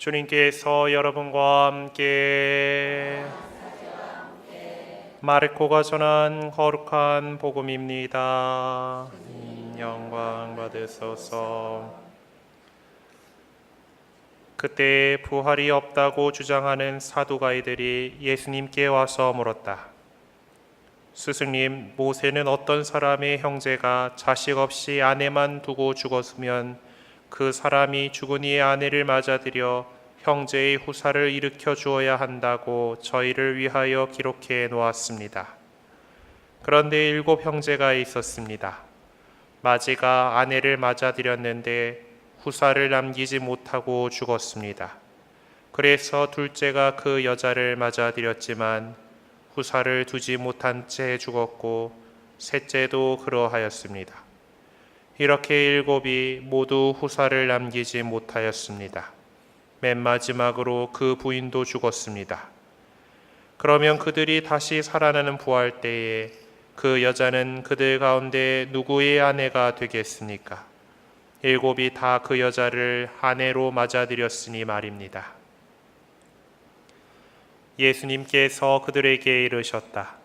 주님께서 여러분과 함께 마르코가 전한 거룩한 복음입니다. 영광 받으소서. 그때 부활이 없다고 주장하는 사두가이들이 예수님께 와서 물었다. 스승님, 모세는 어떤 사람의 형제가 자식 없이 아내만 두고 죽었으면 그 사람이 죽은 이의 아내를 맞아들여 형제의 후사를 일으켜 주어야 한다고 저희를 위하여 기록해 놓았습니다. 그런데 7 형제가 있었습니다. 마지가 아내를 맞아들였는데 후사를 남기지 못하고 죽었습니다. 그래서 둘째가 그 여자를 맞아들였지만 후사를 두지 못한 채 죽었고 셋째도 그러하였습니다. 이렇게 7이 모두 후사를 남기지 못하였습니다. 맨 마지막으로 그 부인도 죽었습니다. 그러면 그들이 다시 살아나는 부활 때에 그 여자는 그들 가운데 누구의 아내가 되겠습니까? 7이 다 그 여자를 아내로 맞아들였으니 말입니다. 예수님께서 그들에게 이르셨다.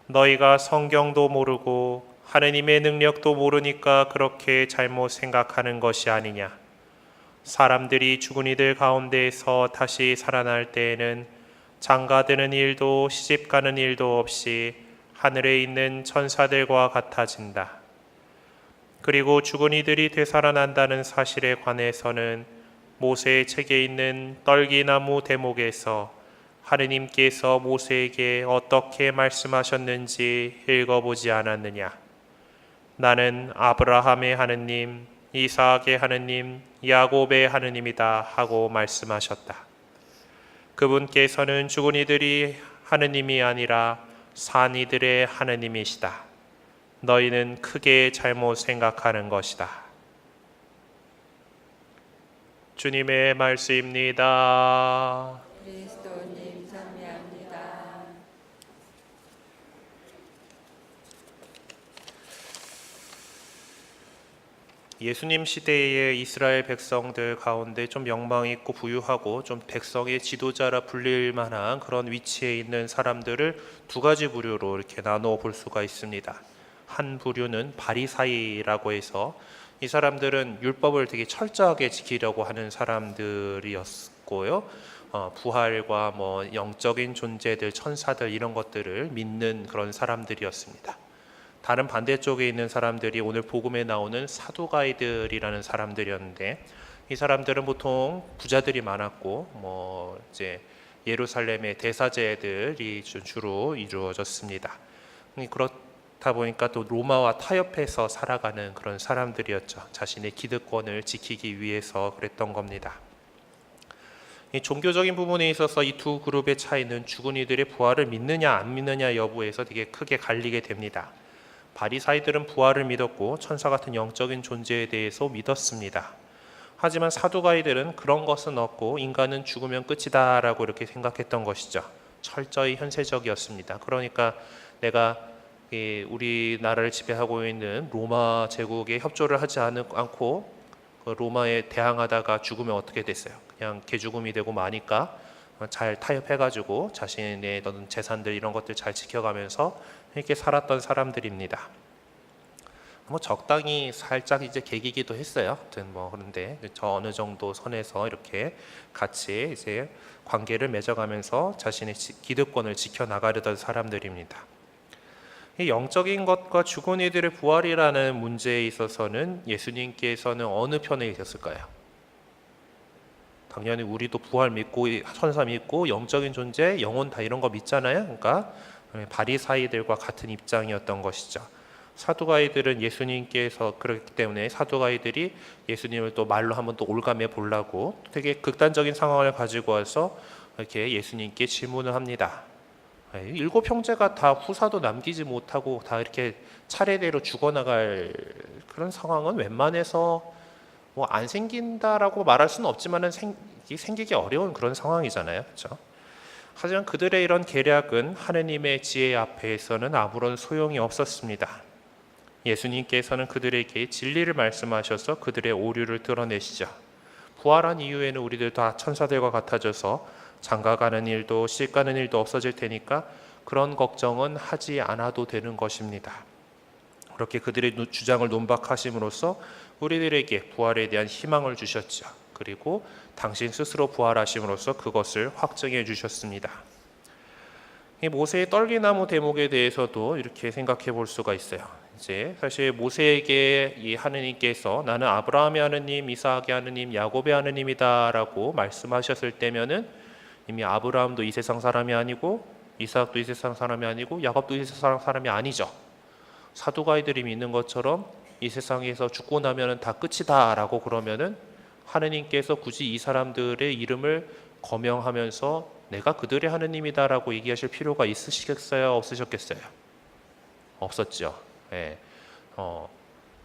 너희가 성경도 모르고 하느님의 능력도 모르니까 그렇게 잘못 생각하는 것이 아니냐. 사람들이 죽은 이들 가운데에서 다시 살아날 때에는 장가드는 일도 시집가는 일도 없이 하늘에 있는 천사들과 같아진다. 그리고 죽은 이들이 되살아난다는 사실에 관해서는 모세의 책에 있는 떨기나무 대목에서 하느님께서 모세에게 어떻게 말씀하셨는지 읽어보지 않았느냐. 나는 아브라함의 하느님, 이삭의 하느님, 야곱의 하느님이다 하고 말씀하셨다. 그분께서는 죽은 이들이 하느님이 아니라 산 이들의 하느님이시다. 너희는 크게 잘못 생각하는 것이다. 주님의 말씀입니다. 그리스도님 찬미합니다. 예수님 시대의 이스라엘 백성들 가운데 좀 명망 있고 부유하고 좀 백성의 지도자라 불릴 만한 그런 위치에 있는 사람들을 2가지 부류로 이렇게 나누어 볼 수가 있습니다. 한 부류는 바리사이라고 해서 이 사람들은 율법을 되게 철저하게 지키려고 하는 사람들이었고요. 부활과 영적인 존재들, 천사들 이런 것들을 믿는 그런 사람들이었습니다. 다른 반대쪽에 있는 사람들이 오늘 복음에 나오는 사두가이들이라는 사람들이었는데, 이 사람들은 보통 부자들이 많았고 이제 예루살렘의 대사제들이 주로 이루어졌습니다. 그렇다 보니까 또 로마와 타협해서 살아가는 그런 사람들이었죠. 자신의 기득권을 지키기 위해서 그랬던 겁니다. 이 종교적인 부분에 있어서 이 2 그룹의 차이는 죽은 이들의 부활을 믿느냐 안 믿느냐 여부에서 되게 크게 갈리게 됩니다. 바리사이들은 부활을 믿었고 천사 같은 영적인 존재에 대해서 믿었습니다. 하지만 사두가이들은 그런 것은 없고 인간은 죽으면 끝이다 라고 이렇게 생각했던 것이죠. 철저히 현세적이었습니다. 그러니까 내가 우리나라를 지배하고 있는 로마 제국에 협조를 하지 않고 로마에 대항하다가 죽으면 어떻게 됐어요? 그냥 개죽음이 되고 마니까 잘 타협해가지고 자신의 재산들 이런 것들 잘 지켜가면서 이렇게 살았던 사람들입니다. 적당히 살짝 이제 개기기도 했어요. 그런데 저 어느 정도 선에서 이렇게 같이 이제 관계를 맺어가면서 자신의 기득권을 지켜나가려던 사람들입니다. 이 영적인 것과 죽은 이들의 부활이라는 문제에 있어서는 예수님께서는 어느 편에 있었을까요? 당연히 우리도 부활 믿고 천사 믿고 영적인 존재, 영혼 다 이런 거 믿잖아요. 그러니까 바리사이들과 같은 입장이었던 것이죠. 사두가이들은 예수님께서 그렇기 때문에 사두가이들이 예수님을 또 말로 한번 또 올감해 보려고 되게 극단적인 상황을 가지고 와서 이렇게 예수님께 질문을 합니다. 7 형제가 다 후사도 남기지 못하고 다 이렇게 차례대로 죽어나갈 그런 상황은 웬만해서 안 생긴다라고 말할 수는 없지만은 생기기 어려운 그런 상황이잖아요, 그렇죠? 하지만 그들의 이런 계략은 하느님의 지혜 앞에서는 아무런 소용이 없었습니다. 예수님께서는 그들에게 진리를 말씀하셔서 그들의 오류를 드러내시죠. 부활한 이후에는 우리들 다 천사들과 같아져서 장가가는 일도 시집가는 일도 없어질 테니까 그런 걱정은 하지 않아도 되는 것입니다. 그렇게 그들의 주장을 논박하심으로써 우리들에게 부활에 대한 희망을 주셨죠. 그리고 당신 스스로 부활하심으로써 그것을 확증해 주셨습니다. 이 모세의 떨기나무 대목에 대해서도 이렇게 생각해 볼 수가 있어요. 이제 사실 모세에게 이 하느님께서 나는 아브라함의 하느님, 이삭의 하느님, 야곱의 하느님이다라고 말씀하셨을 때면은 이미 아브라함도 이 세상 사람이 아니고 이삭도 이 세상 사람이 아니고 야곱도 이 세상 사람이 아니죠. 사두가이들이 믿는 것처럼 이 세상에서 죽고 나면은 다 끝이다라고 그러면은 하느님께서 굳이 이 사람들의 이름을 거명하면서 내가 그들의 하느님이다라고 얘기하실 필요가 있으시겠어요? 없으셨겠어요? 없었죠. 예.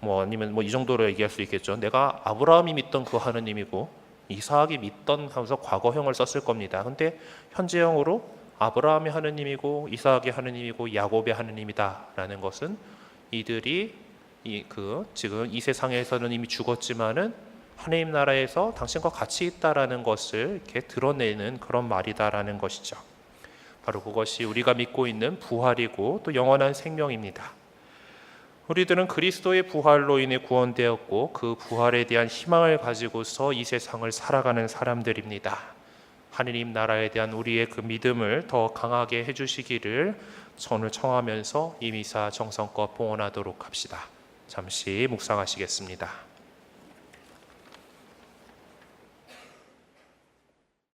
아니면 이 정도로 얘기할 수 있겠죠. 내가 아브라함이 믿던 그 하느님이고 이삭이 믿던 하면서 과거형을 썼을 겁니다. 근데 현재형으로 아브라함의 하느님이고 이삭의 하느님이고 야곱의 하느님이다라는 것은 이들이 지금 이 세상에서는 이미 죽었지만은 하느님 나라에서 당신과 같이 있다라는 것을 이렇게 드러내는 그런 말이다라는 것이죠. 바로 그것이 우리가 믿고 있는 부활이고 또 영원한 생명입니다. 우리들은 그리스도의 부활로 인해 구원되었고 그 부활에 대한 희망을 가지고서 이 세상을 살아가는 사람들입니다. 하느님 나라에 대한 우리의 그 믿음을 더 강하게 해주시기를 오늘 청하면서 이 미사 정성껏 봉헌하도록 합시다. 잠시 묵상하시겠습니다.